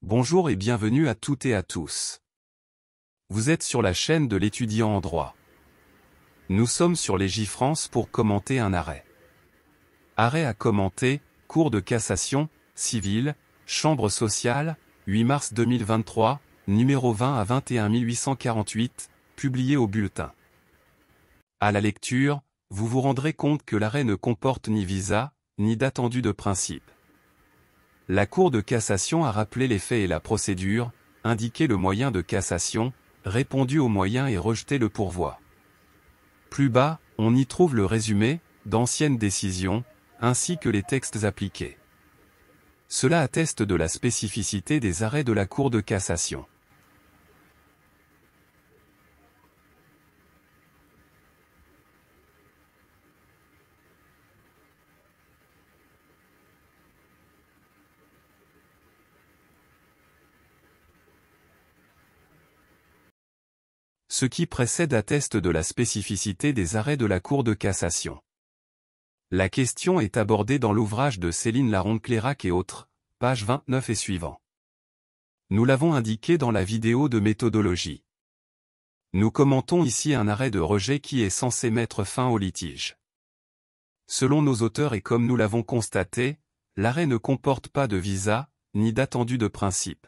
Bonjour et bienvenue à toutes et à tous. Vous êtes sur la chaîne de l'étudiant en droit. Nous sommes sur Légifrance pour commenter un arrêt. Arrêt à commenter, Cour de cassation, civile, Chambre sociale, 8 mars 2023, numéro 20 à 21 848, publié au bulletin. À la lecture, vous vous rendrez compte que l'arrêt ne comporte ni visa, ni d'attendu de principe. La Cour de cassation a rappelé les faits et la procédure, indiqué le moyen de cassation, répondu au moyen et rejeté le pourvoi. Plus bas, on y trouve le résumé, d'anciennes décisions, ainsi que les textes appliqués. Cela atteste de la spécificité des arrêts de la Cour de cassation. Ce qui précède atteste de la spécificité des arrêts de la Cour de cassation. La question est abordée dans l'ouvrage de Céline Laronde-Clérac et autres, page 29 et suivant. Nous l'avons indiqué dans la vidéo de méthodologie. Nous commentons ici un arrêt de rejet qui est censé mettre fin au litige. Selon nos auteurs et comme nous l'avons constaté, l'arrêt ne comporte pas de visa, ni d'attendu de principe.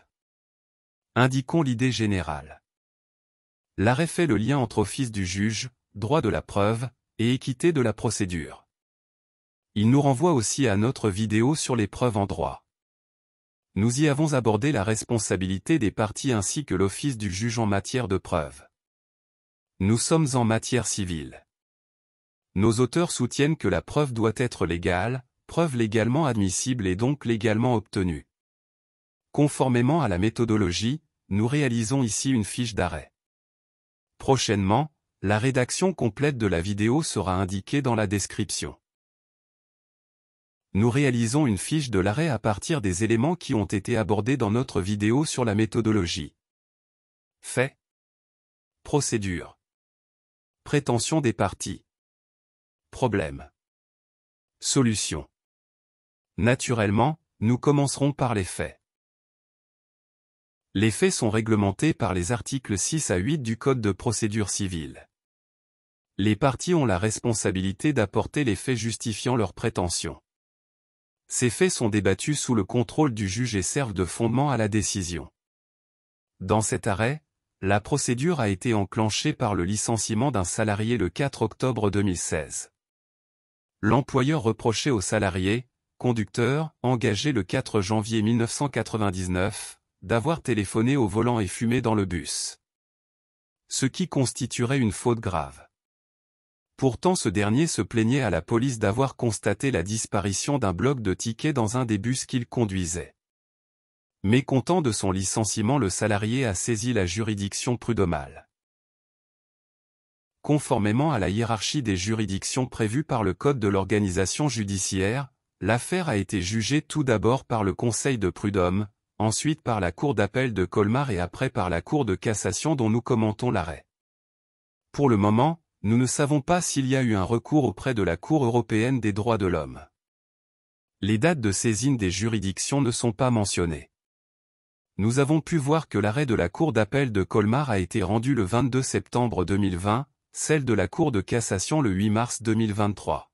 Indiquons l'idée générale. L'arrêt fait le lien entre office du juge, droit de la preuve, et équité de la procédure. Il nous renvoie aussi à notre vidéo sur les preuves en droit. Nous y avons abordé la responsabilité des parties ainsi que l'office du juge en matière de preuve. Nous sommes en matière civile. Nos auteurs soutiennent que la preuve doit être légale, preuve légalement admissible et donc légalement obtenue. Conformément à la méthodologie, nous réalisons ici une fiche d'arrêt. Prochainement, la rédaction complète de la vidéo sera indiquée dans la description. Nous réalisons une fiche de l'arrêt à partir des éléments qui ont été abordés dans notre vidéo sur la méthodologie. Fait. Procédure. Prétention des parties. Problème. Solution. Naturellement, nous commencerons par les faits. Les faits sont réglementés par les articles 6 à 8 du Code de procédure civile. Les parties ont la responsabilité d'apporter les faits justifiant leur prétention. Ces faits sont débattus sous le contrôle du juge et servent de fondement à la décision. Dans cet arrêt, la procédure a été enclenchée par le licenciement d'un salarié le 4 octobre 2016. L'employeur reprochait au salarié, conducteur, engagé le 4 janvier 1999, d'avoir téléphoné au volant et fumé dans le bus. Ce qui constituerait une faute grave. Pourtant ce dernier se plaignait à la police d'avoir constaté la disparition d'un bloc de tickets dans un des bus qu'il conduisait. Mécontent de son licenciement, le salarié a saisi la juridiction prud'homale. Conformément à la hiérarchie des juridictions prévues par le Code de l'organisation judiciaire, l'affaire a été jugée tout d'abord par le Conseil de prud'homme, ensuite par la Cour d'appel de Colmar et après par la Cour de cassation dont nous commentons l'arrêt. Pour le moment, nous ne savons pas s'il y a eu un recours auprès de la Cour européenne des droits de l'homme. Les dates de saisine des juridictions ne sont pas mentionnées. Nous avons pu voir que l'arrêt de la Cour d'appel de Colmar a été rendu le 22 septembre 2020, celle de la Cour de cassation le 8 mars 2023.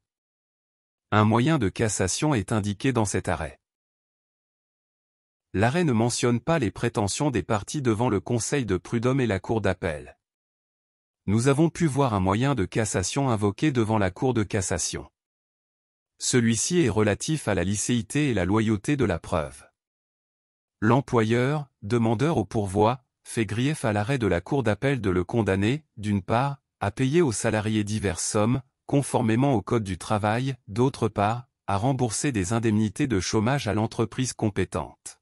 Un moyen de cassation est indiqué dans cet arrêt. L'arrêt ne mentionne pas les prétentions des parties devant le Conseil de prud'homme et la Cour d'appel. Nous avons pu voir un moyen de cassation invoqué devant la Cour de cassation. Celui-ci est relatif à la licéité et la loyauté de la preuve. L'employeur, demandeur au pourvoi, fait grief à l'arrêt de la Cour d'appel de le condamner, d'une part, à payer aux salariés diverses sommes, conformément au Code du travail, d'autre part, à rembourser des indemnités de chômage à l'entreprise compétente.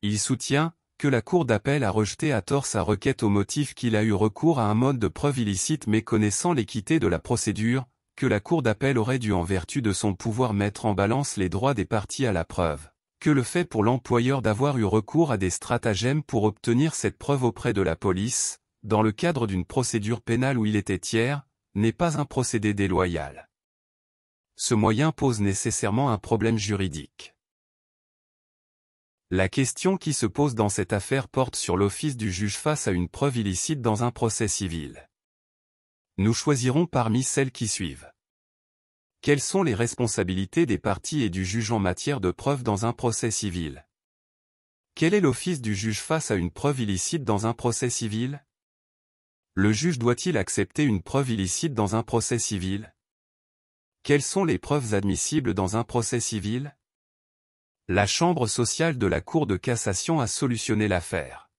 Il soutient que la Cour d'appel a rejeté à tort sa requête au motif qu'il a eu recours à un mode de preuve illicite méconnaissant l'équité de la procédure, que la Cour d'appel aurait dû en vertu de son pouvoir mettre en balance les droits des parties à la preuve, que le fait pour l'employeur d'avoir eu recours à des stratagèmes pour obtenir cette preuve auprès de la police, dans le cadre d'une procédure pénale où il était tiers, n'est pas un procédé déloyal. Ce moyen pose nécessairement un problème juridique. La question qui se pose dans cette affaire porte sur l'office du juge face à une preuve illicite dans un procès civil. Nous choisirons parmi celles qui suivent. Quelles sont les responsabilités des parties et du juge en matière de preuve dans un procès civil? Quel est l'office du juge face à une preuve illicite dans un procès civil? Le juge doit-il accepter une preuve illicite dans un procès civil? Quelles sont les preuves admissibles dans un procès civil? La Chambre sociale de la Cour de cassation a solutionné l'affaire.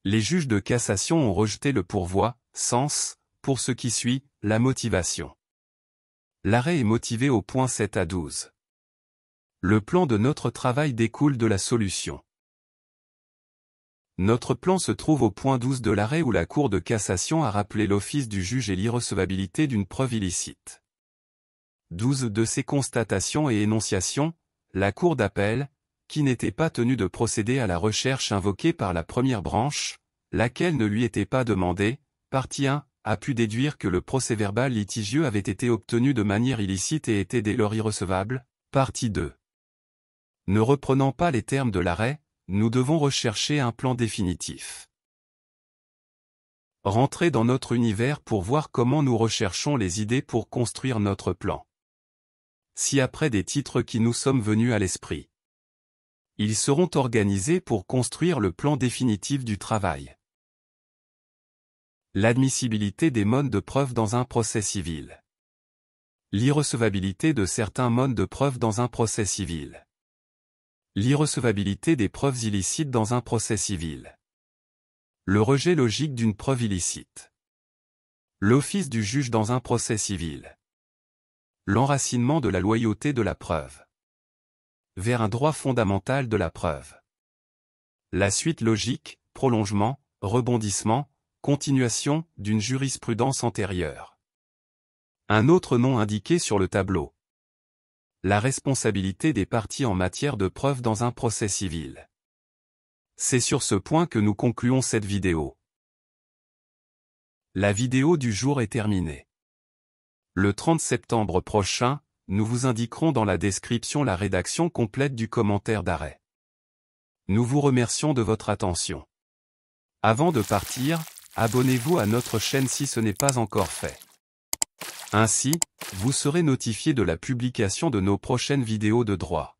Les juges de cassation ont rejeté le pourvoi, sens, pour ce qui suit, la motivation. L'arrêt est motivé au point 7 à 12. Le plan de notre travail découle de la solution. Notre plan se trouve au point 12 de l'arrêt où la Cour de cassation a rappelé l'office du juge et l'irrecevabilité d'une preuve illicite. 12 de ces constatations et énonciations, la Cour d'appel, qui n'était pas tenue de procéder à la recherche invoquée par la première branche, laquelle ne lui était pas demandée, partie 1, a pu déduire que le procès-verbal litigieux avait été obtenu de manière illicite et était dès lors irrecevable, partie 2. Ne reprenant pas les termes de l'arrêt, nous devons rechercher un plan définitif. Rentrez dans notre univers pour voir comment nous recherchons les idées pour construire notre plan. Ci-après des titres qui nous sommes venus à l'esprit. Ils seront organisés pour construire le plan définitif du travail. L'admissibilité des modes de preuve dans un procès civil. L'irrecevabilité de certains modes de preuve dans un procès civil. L'irrecevabilité des preuves illicites dans un procès civil. Le rejet logique d'une preuve illicite. L'office du juge dans un procès civil. L'enracinement de la loyauté de la preuve. Vers un droit fondamental de la preuve. La suite logique, prolongement, rebondissement, continuation, d'une jurisprudence antérieure. Un autre nom indiqué sur le tableau. La responsabilité des parties en matière de preuve dans un procès civil. C'est sur ce point que nous concluons cette vidéo. La vidéo du jour est terminée. Le 30 septembre prochain, nous vous indiquerons dans la description la rédaction complète du commentaire d'arrêt. Nous vous remercions de votre attention. Avant de partir, abonnez-vous à notre chaîne si ce n'est pas encore fait. Ainsi, vous serez notifié de la publication de nos prochaines vidéos de droit.